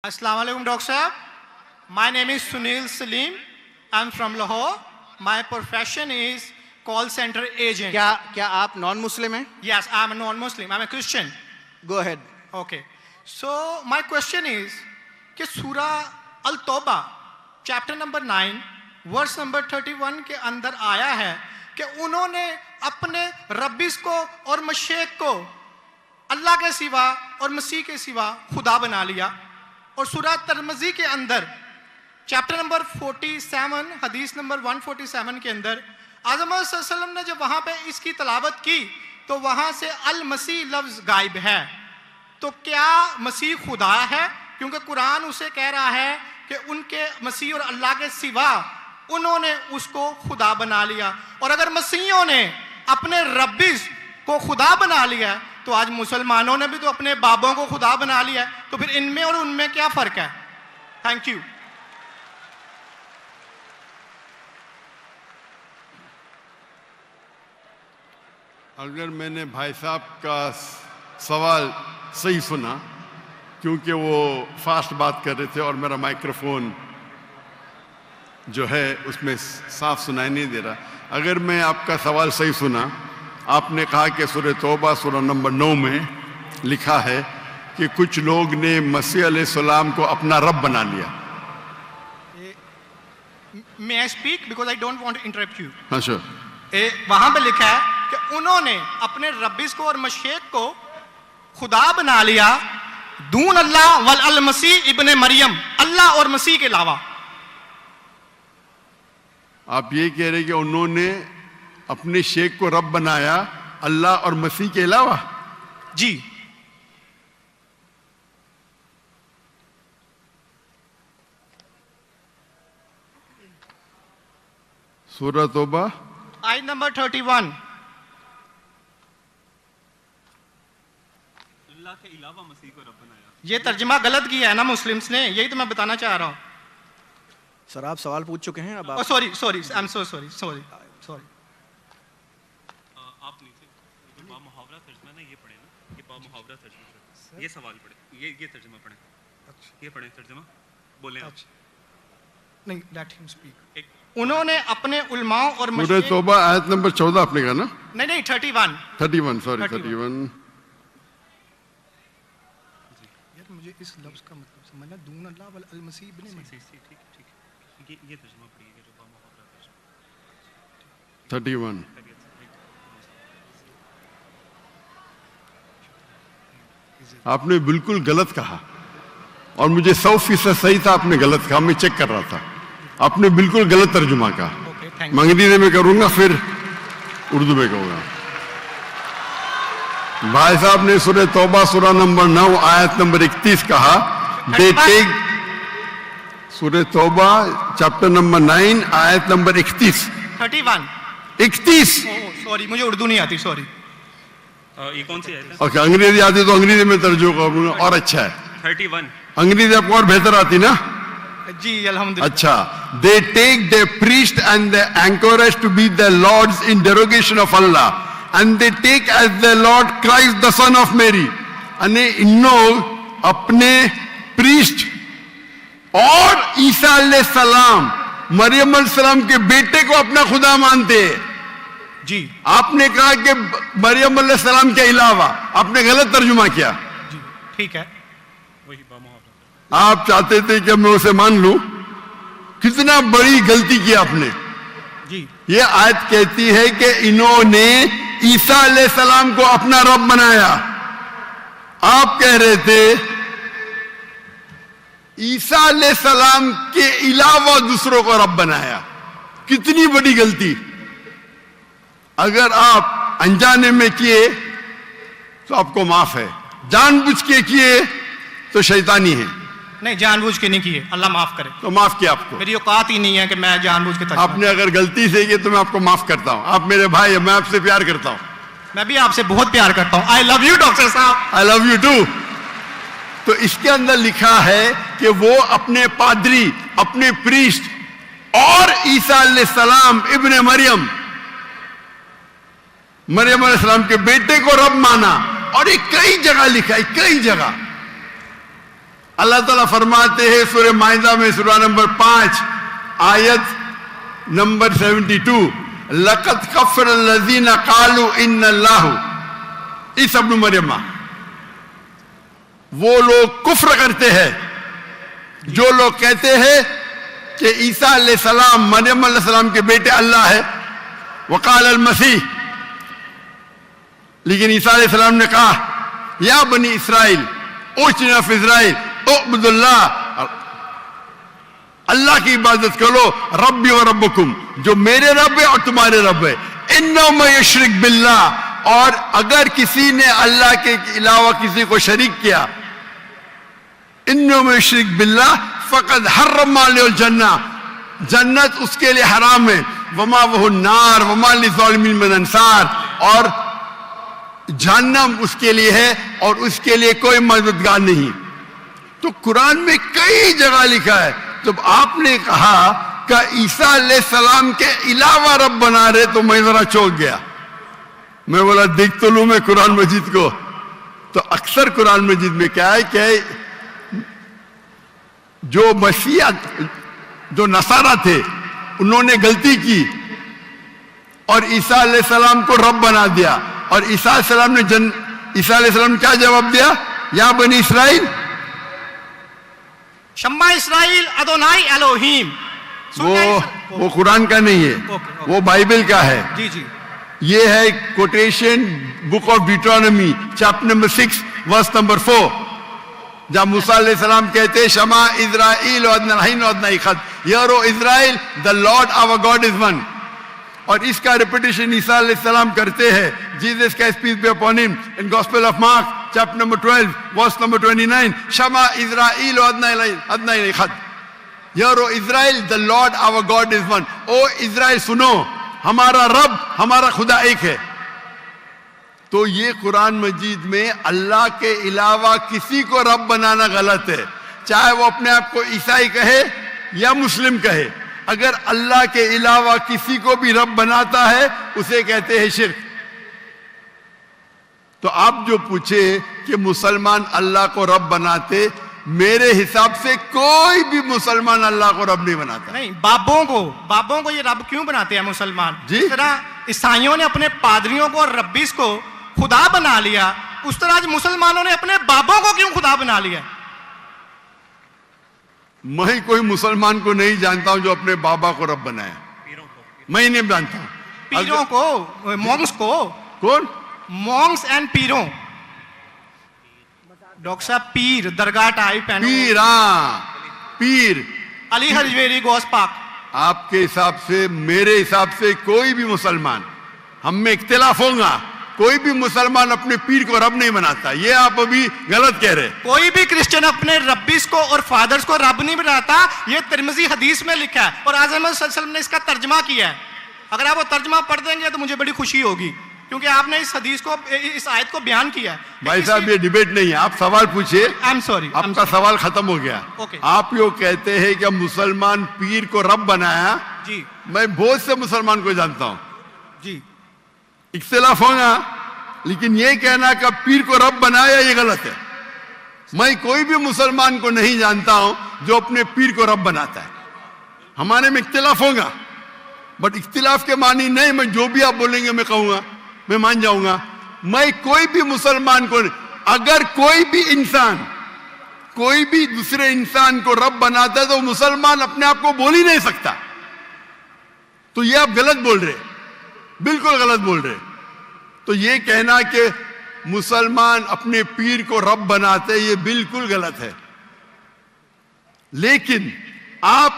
Assalamu alaikum, Dr. Sahab. My name is Sunil Salim. I'm from Lahore. My profession is call center agent. क्या आप non Muslim हैं? Yes, I'm a non-Muslim. I'm a Christian. Go ahead. Okay. So my question is कि सूरा अल-तौबा chapter number 9 verse number 31 के अंदर आया है कि उन्होंने अपने रब्बिस को और मशेक को अल्लाह के सिवा और मसीह के सिवा खुदा बना लिया। और सूरा तिरमिज़ी के अंदर चैप्टर नंबर 47 हदीस नंबर 147 के अंदर आज़म सल्लल्लाहु ने जब वहाँ पे इसकी तलावत की तो वहाँ से अल मसीह लफ्ज़ गायब है। तो क्या मसीह खुदा है? क्योंकि कुरान उसे कह रहा है कि उनके मसीह और अल्लाह के सिवा उन्होंने उसको खुदा बना लिया। और अगर मसीहों ने अपने रब्बिस को खुदा बना लिया तो आज मुसलमानों ने भी तो अपने बाबों को खुदा बना लिया है, तो फिर इनमें और उनमें क्या फ़र्क है? Thank you. अगर मैंने भाई साहब का सवाल सही सुना, क्योंकि वो फास्ट बात कर रहे थे और मेरा माइक्रोफोन जो है उसमें साफ सुनाई नहीं दे रहा। अगर मैं आपका सवाल सही सुना, आपने कहा कि सूरह तौबा सूरह नंबर 9 में लिखा है कि कुछ लोग ने मसीह अलैहिस्सलाम को अपना रब बना लिया। May I speak because I don't want to interrupt you. हाँ sure. वहां पे लिखा है कि उन्होंने अपने रब्बिस को और मशेक को खुदा बना लिया दून अल्लाह वल अल मसीह इब्ने मरियम, अल्लाह और मसीह के अलावा। आप ये कह रहे कि उन्होंने अपने शेख को रब बनाया अल्लाह और मसीह के अलावा? जी। सूरह तौबा आयत नंबर 31। अल्लाह के अलावा मसीह को रब बनाया। ये तर्जुमा गलत किया है ना मुस्लिम्स ने, यही तो मैं बताना चाह रहा हूँ। सर आप सवाल पूछ चुके हैं, अब आप sorry I am so sorry. आप नीचे जो बामुहावरा तर्जुमा ना ये पढ़े ना, ये बामुहावरा तर्जुमा, ये सवाल पढ़े, ये तर्जुमा पढ़े। अच्छा, ये पढ़े तर्जुमा, बोले आप। नहीं, लेट हिम स्पीक। उन्होंने अपने उलमाओं और सूरह तौबा आयत नंबर 14 आपने कहा ना? नहीं 31 सॉरी 31। यार मुझे इस लफ्ज का मतलब समझना, दून अल्लाह वल अल मसीह इब्ने मसीह। ठीक ये तर्जुमा पढ़िए जो बामुहावरा तर्जुमा 31। आपने बिल्कुल गलत कहा और मुझे 100% सही था, आपने गलत कहा, मैं चेक कर रहा था। आपने बिल्कुल गलत तर्जुमा कहा। मैं अंग्रेजी में करूंगा फिर उर्दू में कहूंगा। भाई साहब ने सूरह तौबा सूरह नंबर 9 आयत नंबर 31 कहा, दे टेक। सूरह तौबा चैप्टर नंबर 9 आयत नंबर 31। सॉरी मुझे उर्दू नहीं आती, सॉरी। ये कौन सी है? ओके, अंग्रेजी आती तो अंग्रेजी में तर्जुमा करूंगा और अच्छा है। 31 अंग्रेजी आपको और बेहतर आती ना? जी अल्हम्दुलिल्लाह। अच्छा, they take their priest and the anchorage to be their lords in derogation of Allah, and they take as their Lord Christ the son of Mary. अने इन लोग अपने प्रीस्ट और ईसा अलैहिस्सलाम मरियम अलैहिस्सलाम के बेटे को अपना खुदा मानते हैं। जी आपने कहा कि मरियम अलैहिस्सलाम के अलावा, आपने गलत तर्जुमा किया। जी ठीक है। वही बामुहावरा। आप चाहते थे कि मैं उसे मान लूं, कितना बड़ी गलती की आपने। जी ये आयत कहती है कि इन्होंने ईसा अलैहिस्सलाम को अपना रब बनाया। आप कह रहे थे ईसा अलैहिस्सलाम के अलावा दूसरों को रब बनाया। कितनी बड़ी गलती। अगर आप अनजाने में किए तो आपको माफ है, जानबूझ के किए तो शैतानी है। नहीं, जानबूझ के नहीं किए, अल्लाह माफ करे। तो माफ किया आपको। मेरी औकात ही नहीं है कि मैं जानबूझ के आपने अगर गलती से किए तो मैं आपको माफ करता हूं। आप मेरे भाई हैं, मैं आपसे प्यार करता हूं। मैं भी आपसे बहुत प्यार करता हूं। आई लव यू डॉक्टर साहब। I love you too. तो इसके अंदर लिखा है कि वो अपने पादरी, अपने प्रीस्ट और ईसा अलैहिस्सलाम इब्ने मरियम, मरियम अलैहिस्सलाम के बेटे को रब माना। और ये कई जगह लिखा है, कई जगह। अल्लाह ताला फरमाते हैं सूरह माइदा में सूरह नंबर 5 आयत नंबर 72, लक़द कफ़र लज़ीना क़ालू इन्नल्लाहु, ईसा इब्न मरियम, वो लोग कुफ्र करते हैं जो लोग कहते हैं कि ईसा अलैहिस्सलाम मरियम अलैहिस्सलाम के बेटे अल्लाह है। वक़ाल अल मसीह, लेकिन ईसा अलैहिस्सलाम ने कहा या बनी इसराइल उजना फी इस्राइल उअबुदुल्लाह, अल्लाह की इबादत करो, रब्बी व रब्बुकुम, जो मेरे रब है और तुम्हारे रब है। इन्नहु मन युश्रिक बिल्लाह, और अगर किसी ने अल्लाह के अलावा किसी को शरीक किया, इन्नहु मन युश्रिक बिल्लाह फ़क़द हर्रम अलैहिल जन्नह, जन्नत उसके लिए हराम है, वमा वहु नार वमा लिज़ालिमीन मिन अंसार, और जहन्नम उसके लिए है और उसके लिए कोई मददगार नहीं। तो कुरान में कई जगह लिखा है। तो आपने कहा कि ईसा अलैहिस्सलाम के अलावा रब बना रहे, तो मैं जरा चौंक गया। मैं बोला देख तो लूं मैं कुरान मजीद को। तो अक्सर कुरान मजीद में क्या है कि जो मसीहा, जो नसारा थे, उन्होंने गलती की और ईसा अलैहिस्सलाम को रब बना दिया। और ईसा अलैहिस्सलाम ने क्या जवाब दिया? या बनी इसराइल शम्मा इसराइल अदोनाई एलोहीम। वो कुरान का नहीं है, वो बाइबल का है। जी जी, ये है quotation book of Deuteronomy chapter number 6 verse number 4, जहां मूसा अलैहिस्सलाम कहते हैं शमा इज़राइल वअदनाहीन वअदनाइखद, hear O Israel the Lord our God is one. और इसका रिपीटेशन ईसा अलैहिस्सलाम करते हैं, जीसस का peace be upon him, in gospel of Mark chapter number 12 verse number 29, शमा इज़राइल वअदनाइखद, hear O Israel the Lord our God is one. O Israel सुनो, हमारा रब, हमारा खुदा एक है। तो ये कुरान मजीद में अल्लाह के अलावा किसी को रब बनाना गलत है, चाहे वो अपने आप को ईसाई कहे या मुस्लिम कहे। अगर अल्लाह के अलावा किसी को भी रब बनाता है उसे कहते हैं शिर्क। तो आप जो पूछे कि मुसलमान अल्लाह को रब बनाते, मेरे हिसाब से कोई भी मुसलमान अल्लाह को रब नहीं बनाता। नहीं, बाबों को ये रब क्यों बनाते हैं मुसलमान? जी? जिस तरह ईसाइयों ने अपने पादरियों को और रब्बीस को खुदा बना लिया, उस तरह आज मुसलमानों ने अपने बाबों को क्यों खुदा बना लिया? मैं कोई मुसलमान को नहीं जानता हूं जो अपने बाबा को रब बनाया, मैं नहीं जानता। पीरों को, मॉन्क्स को। कौन? Monks and पीरों। डॉक्टर साहब, पीर दरगाह टाइप है। पीर, हाँ पीर, अली हजवेरी गौस पाक। आपके हिसाब से, मेरे हिसाब से कोई भी मुसलमान, हम में इख्तिलाफ होगा, कोई भी मुसलमान अपने पीर को रब नहीं बनाता। ये आप अभी गलत कह रहे। कोई भी क्रिश्चियन अपने रब्बीस को और फादर्स को रब नहीं बनाता। ये तिरमिजी हदीस में लिखा है और आज़म सल्लल्लाहु अलैहि वसल्लम ने इसका तर्जमा किया है। अगर आप वो तर्जमा पढ़ देंगे तो मुझे बड़ी खुशी होगी, क्योंकि आपने इस हदीस को, इस आयत को बयान किया है। भाई साहब, ये डिबेट नहीं है, आप सवाल पूछिए। आई एम सॉरी, आपका सवाल खत्म हो गया। Okay. आप यो कहते हैं कि मुसलमान पीर को रब बनाया। जी मैं बहुत से मुसलमान को जानता हूं, जी, इख्तिलाफ होगा, लेकिन ये कहना कि पीर को रब बनाया ये गलत है। मैं कोई भी मुसलमान को नहीं जानता हूं जो अपने पीर को रब बनाता है। हमारे में इख्तिलाफ होगा, बट इख्तिलाफ के मानी नहीं मैं जो भी आप बोलेंगे मैं कहूंगा, मैं मान जाऊंगा। मैं कोई भी मुसलमान को, अगर कोई भी इंसान कोई भी दूसरे इंसान को रब बनाता है तो मुसलमान अपने आप को बोल ही नहीं सकता। तो ये आप गलत बोल रहे, बिल्कुल गलत बोल रहे। तो ये कहना कि मुसलमान अपने पीर को रब बनाते, ये बिल्कुल गलत है। लेकिन आप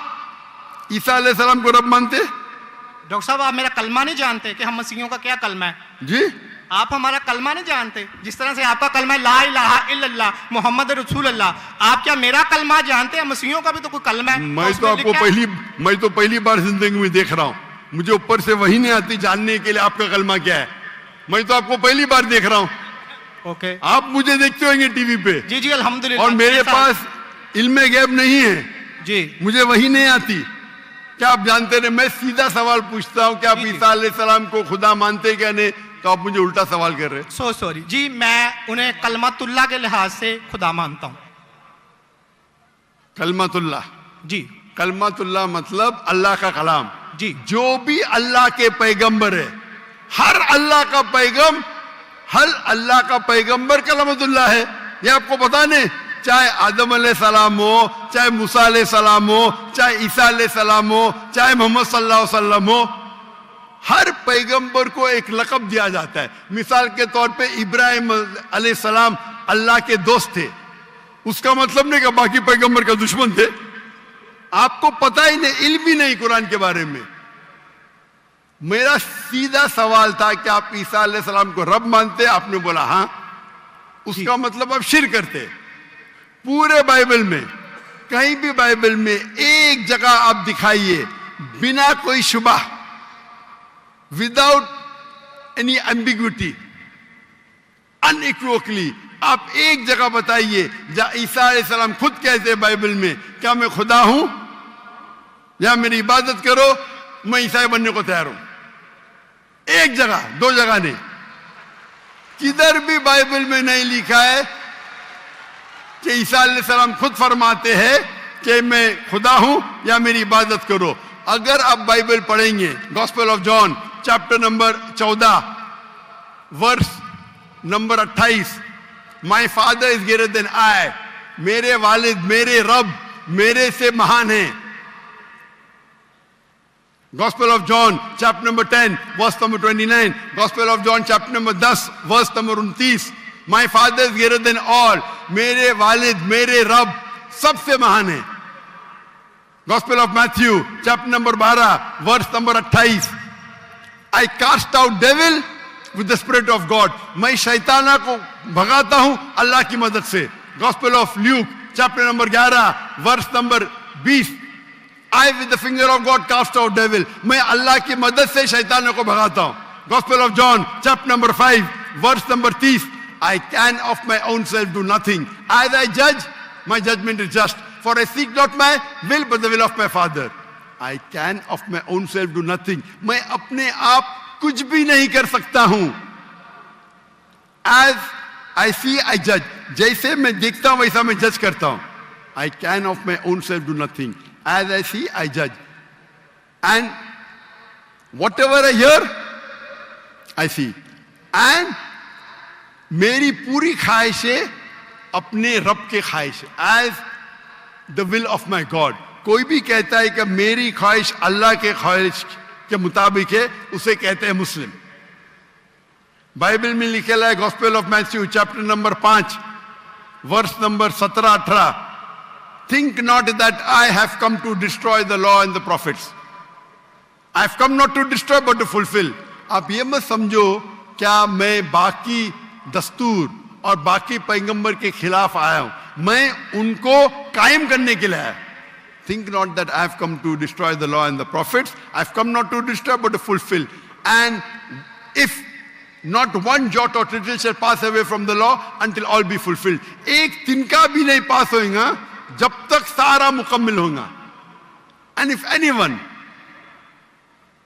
ईसा अलैहिस्सलाम को रब मानते? डॉक्टर साहब, आप मेरा कलमा नहीं जानते कि हम मसीहियों का क्या कलमा है? जी, आप हमारा कलमा नहीं जानते। जिस तरह से आपका कलमा है ला इलाहा इल्लल्लाह मुहम्मद रसूलुल्लाह, आप क्या मेरा कलमा जानते हैं? मसीहियों का भी तो कोई कलमा है। मैं तो पहली बार जिंदगी में देख रहा हूं। मुझे ऊपर से वही नहीं आती जानने के लिए आपका कलमा क्या है। मैं तो आपको पहली बार देख रहा हूं। ओके, आप मुझे देखते होंगे टीवी पे। जी जी, अल्हम्दुलिल्लाह। और मेरे पास इल्मे गैब नहीं है जी, मुझे वही नहीं आती। क्या आप जानते रहे? मैं सीधा सवाल पूछता हूं कि आप ईसा अलैहिस्सलाम को खुदा मानते क्या नहीं, तो आप मुझे उल्टा सवाल कर रहे हैं। सो सॉरी जी, मैं उन्हें कलमतुल्लाह के लिहाज से खुदा मानता हूं। कलमतुल्लाह। जी कलमतुल्लाह मतलब अल्लाह का कलाम। जी जो भी अल्लाह के पैगंबर है, हर अल्लाह का पैगंबर कलमतुल्लाह है। ये आपको पता नहीं, चाहे आदम अलैहिस्सलाम हो, चाहे मूसा अलैहिस्सलाम हो, चाहे ईसा अलैहिस्सलाम हो, चाहे मोहम्मद सल्लल्लाहु अलैहि वसल्लम हो, हर पैगंबर को एक लक़ब दिया जाता है। मिसाल के तौर पे इब्राहिम अलैहिस्सलाम अल्लाह के दोस्त थे, उसका मतलब नहीं कि बाकी पैगंबर का दुश्मन थे। आपको पता ही नहीं, इल्म भी नहीं कुरान के बारे में। मेरा सीधा सवाल था कि आप ईसा अलैहिस्सलाम को रब मानते? आपने बोला हाँ। उसका मतलब आप शिर्क करते। पूरे बाइबल में, कहीं भी बाइबल में एक जगह आप दिखाइए बिना कोई शुबा, विदाउट एनी एम्बिग्विटी, अनइक्वोकली, आप एक जगह बताइए जहां ईसा अलैहिस्सलाम खुद कहते हैं बाइबल में, क्या मैं खुदा हूं या मेरी इबादत करो, मैं ईसाई बनने को तैयार हूं। एक जगह, दो जगह नहीं, किधर भी बाइबल में नहीं लिखा है कि ईसा अलैहिस्सलाम खुद फरमाते हैं कि मैं खुदा हूं या मेरी इबादत करो। अगर आप बाइबल पढ़ेंगे, gospel of John chapter number 14 verse number 28, my father is greater than I, मेरे वालिद, मेरे रब मेरे से महान है। Gospel of John chapter number 10 verse number 29, Gospel of John chapter number 10 verse number 29, my father is greater than all, मेरे वालिद, मेरे रब सबसे महान है। Gospel of Matthew chapter number 12 verse number 28, I cast out devil with the spirit of God, मैं शैताना को भगाता हूं अल्लाह की मदद से। Gospel of Luke chapter number 11 verse number 20, I with the finger of God cast out devil, मैं अल्लाह की मदद से शैतानों को भगाता हूं। Gospel of John chapter number 5 verse number 30, I can of my own self do nothing, as I judge my judgment is just, for I seek not my will but the will of my Father। I can of my own self do nothing, मैं अपने आप कुछ भी नहीं कर सकता हूं। As I see I judge, जैसे मैं देखता हूं वैसा मैं जज करता हूं। I can of my own self do nothing, as I see I judge, and whatever I hear I see, and मेरी पूरी ख्वाहिशें अपने रब के ख्वाहिश, as the will of my God। कोई भी कहता है कि मेरी ख्वाहिश अल्लाह के ख्वाहिश के मुताबिक है, उसे कहते हैं मुस्लिम। बाइबल में लिखेला है gospel of Matthew chapter number 5 verse number 17-18, think not that I have come to destroy the law and the prophets, I have come not to destroy but to fulfill। आप ये मत समझो क्या मैं बाकी दस्तूर और बाकी पैगंबर के खिलाफ आया हूं, मैं उनको कायम करने के लिए आया। Think not that I have come to destroy the law and the prophets, I have come not to destroy but to fulfill। And if not one jot or tittle shall pass away from the law until all be fulfilled, एक तिनका भी नहीं पास होगा जब तक सारा मुकम्मल होगा। And if anyone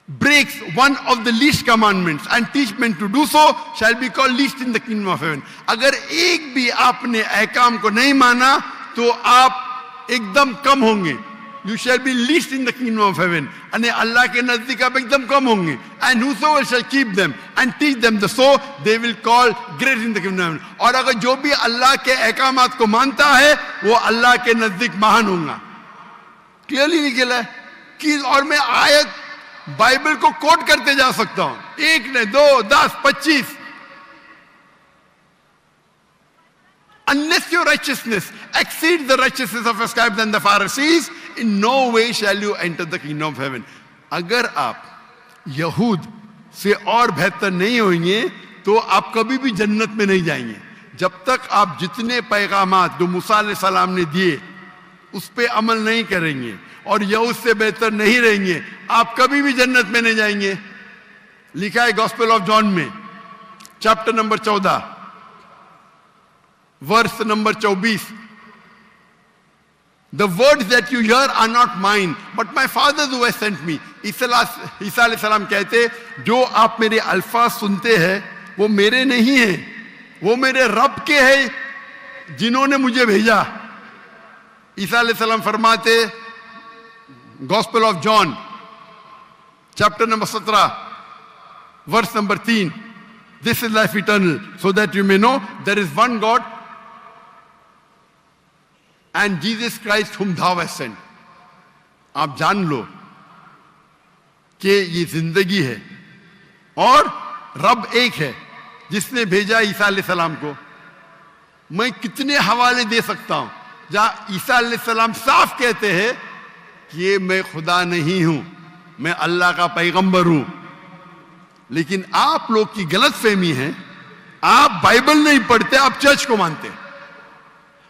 breaks one of the least commandments and teach men to do so shall be called least in the kingdom of heaven। अगर एक भी आपने अहकाम को नहीं माना तो आप एकदम कम होंगे। You shall be least in the kingdom of heaven, अने अल्लाह के नजदीक आप एकदम कम होंगे। And whosoever shall keep them and teach them the so they will call great in the kingdom of heaven। और अगर जो भी अल्लाह के अहकामात को मानता है वो अल्लाह के नजदीक महान होगा। क्लियरली निकला है कि, और मैं आयत बाइबल को कोट करते जा सकता हूं, एक ने 2, 10, 25। Unless your righteousness exceeds the righteousness of the scribes and the Pharisees, in no way shall you enter the kingdom of heaven। अगर आप यहूद से और बेहतर नहीं होंगे तो आप कभी भी जन्नत में नहीं जाएंगे। जब तक आप जितने पैगामात जो मूसा अलैहिस्सलाम ने दिए उस पे अमल नहीं करेंगे और यहूद से बेहतर नहीं रहेंगे, आप कभी भी जन्नत में नहीं जाएंगे। लिखा है गॉस्पेल ऑफ जॉन में chapter number 14 verse number 24, the words that you hear are not mine but my father who has sent me। ईसा अलैहिस्सलाम कहते जो आप मेरे अल्फाज सुनते हैं वो मेरे नहीं है, वो मेरे रब के हैं जिन्होंने मुझे भेजा। ईसा अलैहिस्सलाम फरमाते, gospel of John chapter number 17 verse number 3, this is life eternal so that you may know there is one God and Jesus Christ whom thou hast sent। आप जान लो कि ये जिंदगी है और रब एक है जिसने भेजा ईसा अलैहिस्सलाम को। मैं कितने हवाले दे सकता हूं जहां ईसा अलैहिस्सलाम साफ कहते हैं कि ये मैं खुदा नहीं हूं, मैं अल्लाह का पैगंबर हूं। लेकिन आप लोग की गलतफहमी है, आप बाइबल नहीं पढ़ते, आप चर्च को मानते हैं।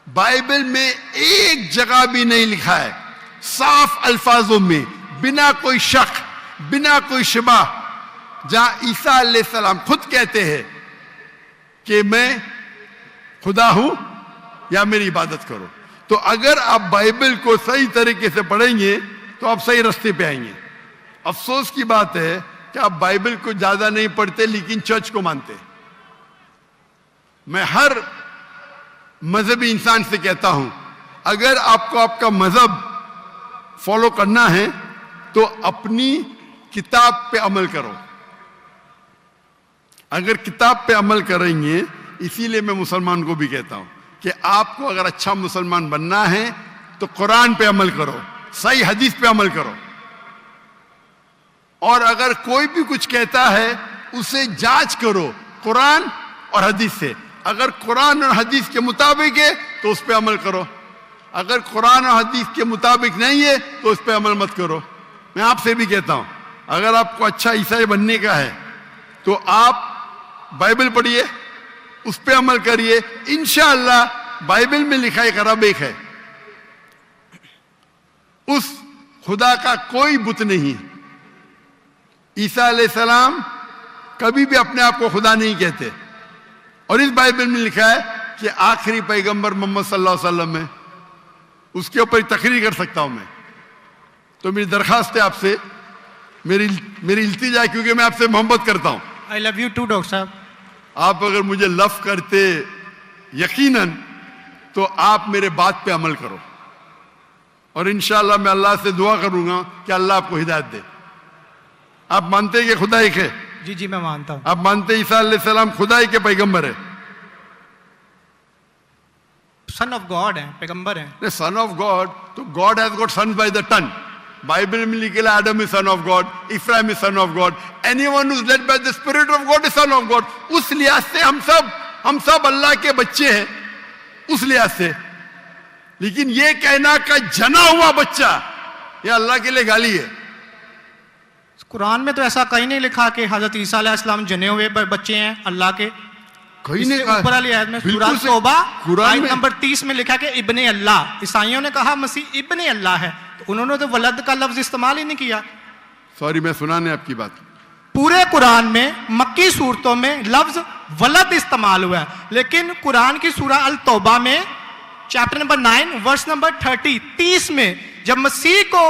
बाइबल में एक जगह भी नहीं लिखा है साफ अल्फाजों में, बिना कोई शक, बिना कोई शिबा, जहां ईसा अलैहिस्सलाम खुद कहते हैं कि मैं खुदा हूं या मेरी इबादत करो। तो अगर आप बाइबल को सही तरीके से पढ़ेंगे तो आप सही रास्ते पे आएंगे। अफसोस की बात है कि आप बाइबल को ज्यादा नहीं पढ़ते लेकिन चर्च को मानते। मैं हर मजहबी इंसान से कहता हूं, अगर आपको आपका मजहब फॉलो करना है तो अपनी किताब पे अमल करो। अगर किताब पे अमल करेंगे, इसीलिए मैं मुसलमान को भी कहता हूं कि आपको अगर अच्छा मुसलमान बनना है तो कुरान पे अमल करो, सही हदीस पे अमल करो। और अगर कोई भी कुछ कहता है उसे जांच करो कुरान और हदीस से। अगर कुरान और हदीस के मुताबिक है तो उस पे अमल करो, अगर कुरान और हदीस के मुताबिक नहीं है तो उस पे अमल मत करो। मैं आपसे भी कहता हूं, अगर आपको अच्छा ईसाई बनने का है तो आप बाइबल पढ़िए, उस पे अमल करिए। इंशाअल्लाह बाइबल में लिखा एक रब एक है, उस खुदा का कोई बुत नहीं है। ईसा अलैहिस्सलाम कभी भी अपने आप को खुदा नहीं कहते। और इस बाइबल में लिखा है कि आखिरी पैगंबर मोहम्मद सल्लल्लाहु अलैहि वसल्लम है। उसके ऊपर तकरीर कर सकता हूं मैं। तो मेरी दरखास्त है आपसे, मेरी इल्तिजा है, क्योंकि मैं आपसे मोहब्बत करता हूं। I love you too doctor साहब। आप अगर मुझे लव करते यकीनन तो आप मेरे बात पे अमल करो। और इंशाअल्लाह मैं अल्लाह से दुआ करूंगा कि अल्लाह आपको हिदायत दे। आप मानते हैं कि खुदा एक है? जी जी मैं मानता हूं। आप मानते हैं ईसा अलैहिस्सलाम खुदाई के पैगंबर है? सन ऑफ गॉड है, पैगंबर है। सन ऑफ गॉड, तो God has got sons by the ton. Bible में लिखे Adam is son of God, Ephraim is son of God, anyone who is led by the spirit of God is son of God. उस लिहाज से हम सब अल्लाह के बच्चे हैं, उस लिहाज से। लेकिन ये कहना का जना हुआ बच्चा, ये अल्लाह के लिए गाली है। कुरान में तो ऐसा कहीं नहीं लिखा कि हजरत ईसा अलैहिस्सलाम जने हुए बच्चे हैं अल्लाह के। कहीं नहीं ऊपर वाली आयत में सूरह तौबा आयत नंबर 30 में लिखा कि इब्ने अल्लाह। ईसाइयों ने कहा मसीह इब्ने अल्लाह है, तो उन्होंने तो वलद का लफ्ज इस्तेमाल ही नहीं किया। सॉरी, मैं सुनाने आपकी बात। पूरे कुरान में मक्की सूरतों में लफ्ज वलद इस्तेमाल हुआ है, लेकिन कुरान की सूरह अल तौबा में चैप्टर नंबर 9 वर्स नंबर 30 में जब मसीह को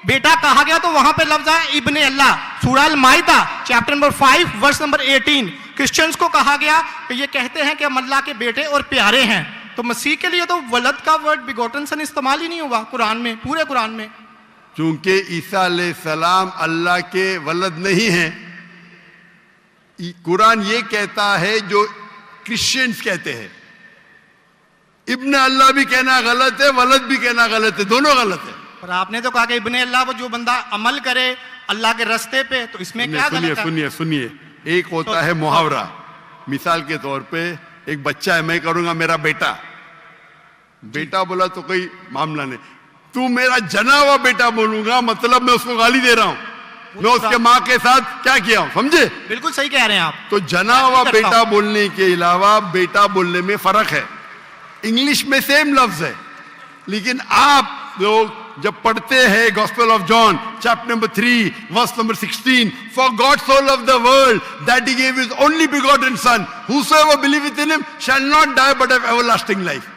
बेटा कहा गया तो वहां पे लफ्ज आया इब्ने अल्लाह। सूरह अल माइदा chapter number 5 verse number 18 Christians को कहा गया कि ये कहते हैं कि हम अल्लाह के बेटे और प्यारे हैं। तो मसीह के लिए तो वलद का वर्ड बिगोटन सन इस्तेमाल ही नहीं हुआ कुरान में, पूरे कुरान में। चूंकि ईसा अलैहिस्सलाम अल्लाह के वलद नहीं है, कुरान ये कहता है जो क्रिश्चियंस कहते हैं। इब्ने अल्लाह भी कहना गलत है, वलद भी कहना गलत है, दोनों गलत है। और आपने तो कहा कि इब्ने अल्लाह वो जो बंदा अमल करे अल्लाह के रास्ते पे, तो इसमें क्या गलत है? सुनिए, एक होता है मुहावरा। मिसाल के तौर पे एक बच्चा है, मैं करूंगा मेरा बेटा, बेटा बोला तो कोई मामला नहीं। तू मेरा जना हुआ बेटा बोलूंगा मतलब मैं उसको गाली दे रहा हूं, मैं उसके माँ के साथ क्या किया हूं, समझे? बिल्कुल सही कह रहे हैं आप। तो जना हुआ बेटा बोलने के अलावा बेटा बोलने में फर्क है। इंग्लिश में सेम लफ्ज है, लेकिन आप लोग जब पढ़ते हैं gospel of John chapter number 3 verse number 16, for God so loved the world that he gave his only begotten son, whosoever believeth in him shall not die but have everlasting life।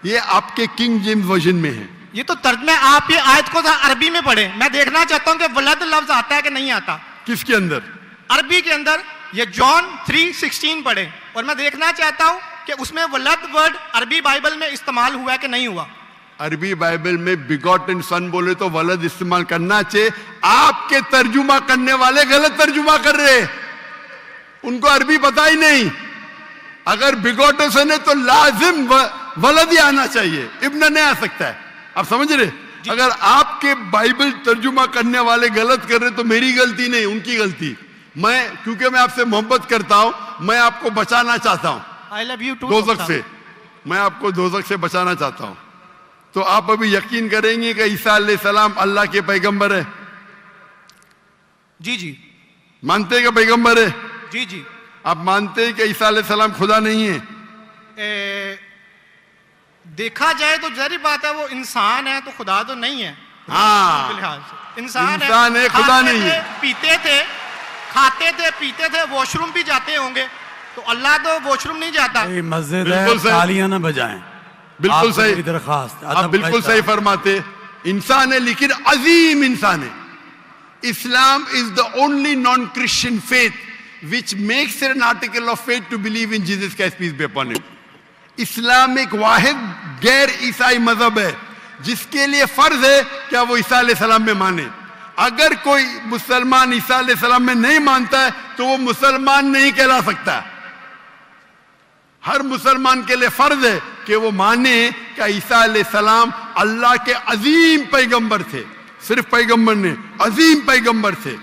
ये आपके king James version में है। ये तो तर्जमे आप ये आयत को अरबी में पढ़े। मैं देखना चाहता हूं कि वलद लफ्ज आता है कि नहीं आता। किसके अंदर? अरबी के अंदर। ये जॉन 3:16 पढ़े और मैं देखना चाहता हूं कि उसमें वलद वर्ड अरबी बाइबल में इस्तेमाल हुआ है कि नहीं हुआ। अरबी बाइबल में बिगॉटन सन बोले तो वलद इस्तेमाल करना चाहिए। आपके तर्जुमा करने वाले गलत तर्जुमा कर रहे हैं, उनको अरबी पता ही नहीं। अगर बिगॉटन सन है तो लाजिम वलद ही आना चाहिए, इब्न नहीं आ सकता है। आप समझ रहे? अगर आपके बाइबल तर्जुमा करने वाले गलत कर रहे तो मेरी गलती नहीं, उनकी गलती। क्योंकि मैं आपसे मोहब्बत करता हूं, मैं आपको बचाना चाहता हूं आई लव यू टू दोज़ख से, मैं आपको दोज़ख से बचाना चाहता हूं। तो आप अभी यकीन करेंगे कि ईसा अलैहिस्सलाम अल्लाह के पैगंबर है? जी जी मानते हैं कि पैगंबर है? जी जी। आप मानते हैं कि ईसा अलैहिस्सलाम खुदा नहीं है? देखा जाए तो जरी बात है, वो इंसान है तो खुदा तो नहीं है। हाँ, के लिहाज से इंसान है, खुदा नहीं है। पीते थे, खाते थे, पीते थे, वॉशरूम भी जाते होंगे, तो अल्लाह तो वॉशरूम नहीं जाता। मस्जिद है, तालियां ना बजाएं। बिल्कुल सही दरखास्त, आप बिल्कुल सही फरमाते। इंसान है लेकिन अजीम इंसान है। Islam is the only non Christian faith which makes an article of faith to believe in Jesus Christ peace be upon him. इस्लाम एक वाहिद गैर ईसाई मजहब है जिसके लिए फर्ज है क्या वो ईसा अलैहिस्सलाम में माने। अगर कोई मुसलमान ईसा अलैहिस्सलाम में नहीं मानता है तो वो मुसलमान नहीं कहला सकता। हर मुसलमान के लिए फर्ज है कि वो माने कि ईसा अलैहिस्सलाम अल्लाह के अजीम पैगंबर थे। सिर्फ पैगंबर ने, अजीम पैगंबर थे।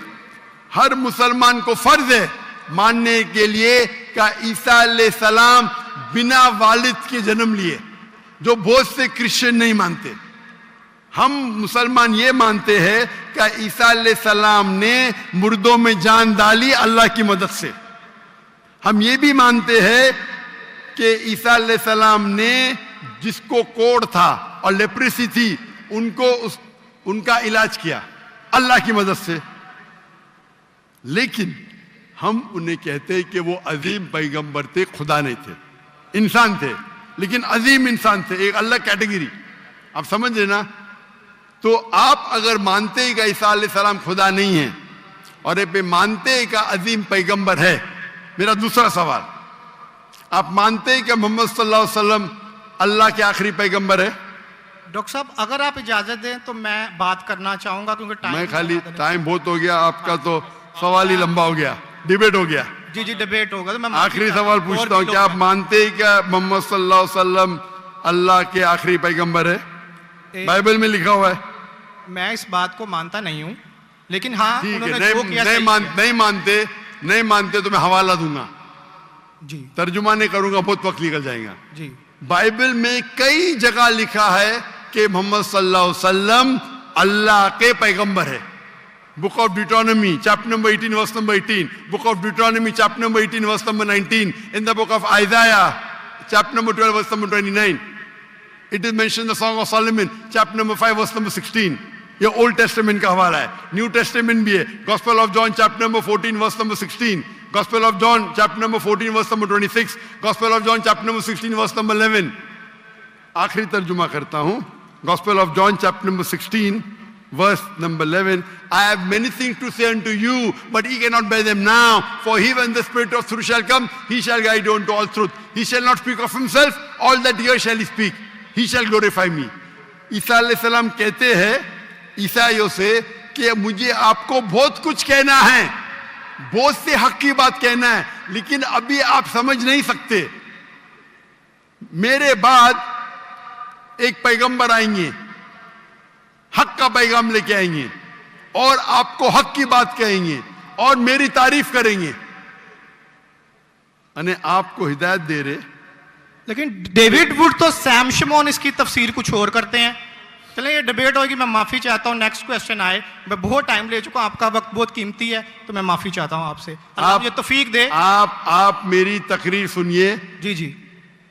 हर मुसलमान को फर्ज है मानने के लिए कि ईसा अलैहिस्सलाम बिना वालिद के जन्म लिए, जो बहुत से क्रिश्चियन नहीं मानते। हम मुसलमान ये मानते हैं कि ईसा अलैहिस्सलाम ने मुर्दों में जान डाली अल्लाह की मदद से। हम ये भी मानते हैं कि ईसा अलैहिस्सलाम ने जिसको कोढ़ था और लेप्रेसी थी उनका इलाज किया अल्लाह की मदद से। लेकिन हम उन्हें कहते हैं कि वो अजीम पैगंबर थे, खुदा नहीं थे, इंसान थे, लेकिन अजीम इंसान थे, एक अलग कैटेगरी। आप समझ रहे ना? तो आप अगर मानते हैं कि ईसा अलैहिस्सलाम खुदा नहीं है और ये मानते हैं कि अजीम पैगंबर है, मेरा दूसरा सवाल, आप मानते हैं कि मोहम्मद सल्लल्लाहु अलैहि वसल्लम अल्लाह के आखिरी पैगंबर है? डॉक्टर साहब अगर आप इजाजत दें तो मैं बात करना चाहूंगा, क्योंकि टाइम बहुत हो गया आपका, तो सवाल ही लंबा हो गया, डिबेट हो गया। जी जी डिबेट होगा। तो मैं आखिरी सवाल पूछता हूँ, क्या आप मानते हैं क्या मोहम्मद सल्लल्लाहु अलैहि वसल्लम अल्लाह के आखिरी पैगंबर है? बाइबल में लिखा हुआ है। मैं इस बात को मानता नहीं हूँ, लेकिन हाँ उन्होंने जो किया नहीं मानते तो मैं हवाला दूंगा जी, तर्जुमा नहीं करूंगा, बहुत वक्त निकल जाएगा जी। बाइबल में कई जगह लिखा है कि मोहम्मद सल्लल्लाहु अलैहि वसल्लम अल्लाह के पैगंबर है। Book of Deuteronomy chapter number 18 verse number 18, book of Deuteronomy chapter number 18 verse number 19, in the book of Isaiah chapter number 12 verse number 29, it is mention the song of Solomon chapter number 5 verse number 16। ये old testament का हवाला है, new testament भी है। Gospel of John chapter number 14 verse number 16, gospel of John chapter number 14 verse number 26, gospel of John chapter number 16 verse number 11। आखिरी तर्जुमा करता हूं, gospel of John chapter number 16 verse number 11, I have many things to say unto you, but ye cannot bear them now. For he, when the Spirit of truth shall come, he shall guide you unto all truth. He shall not speak of himself, all that he shall he speak. He shall glorify me. ईसा अलैहिस्सलाम कहते हैं ईसाइयों से कि मुझे आपको बहुत कुछ कहना है, बहुत से हक की बात कहना है, लेकिन अभी आप समझ नहीं सकते। मेरे बाद एक पैगंबर आएंगे, हक का पैगाम लेके आएंगे और आपको हक की बात कहेंगे और मेरी तारीफ करेंगे, यानी आपको हिदायत दे रहे। लेकिन डेविड वुड तो सैम शमोन इसकी तफसीर कुछ और करते हैं। चलिए ये डिबेट होगी, मैं माफी चाहता हूँ। नेक्स्ट क्वेश्चन आए, मैं बहुत टाइम ले चुका हूँ, आपका वक्त बहुत कीमती है, तो मैं माफी चाहता हूँ आपसे। आप ये तौफीक दे। आप मेरी तकरीर सुनिए। जी जी।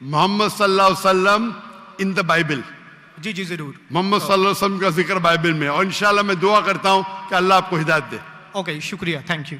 मोहम्मद सल्लल्लाहु अलैहि वसल्लम इन द बाइबल, जी जी जरूर। मोहम्मद सल्लल्लाहु अलैहि वसल्लम का जिक्र बाइबल में, और इंशाल्लाह मैं दुआ करता हूं कि अल्लाह आपको हिदायत दे। ओके शुक्रिया, थैंक यू।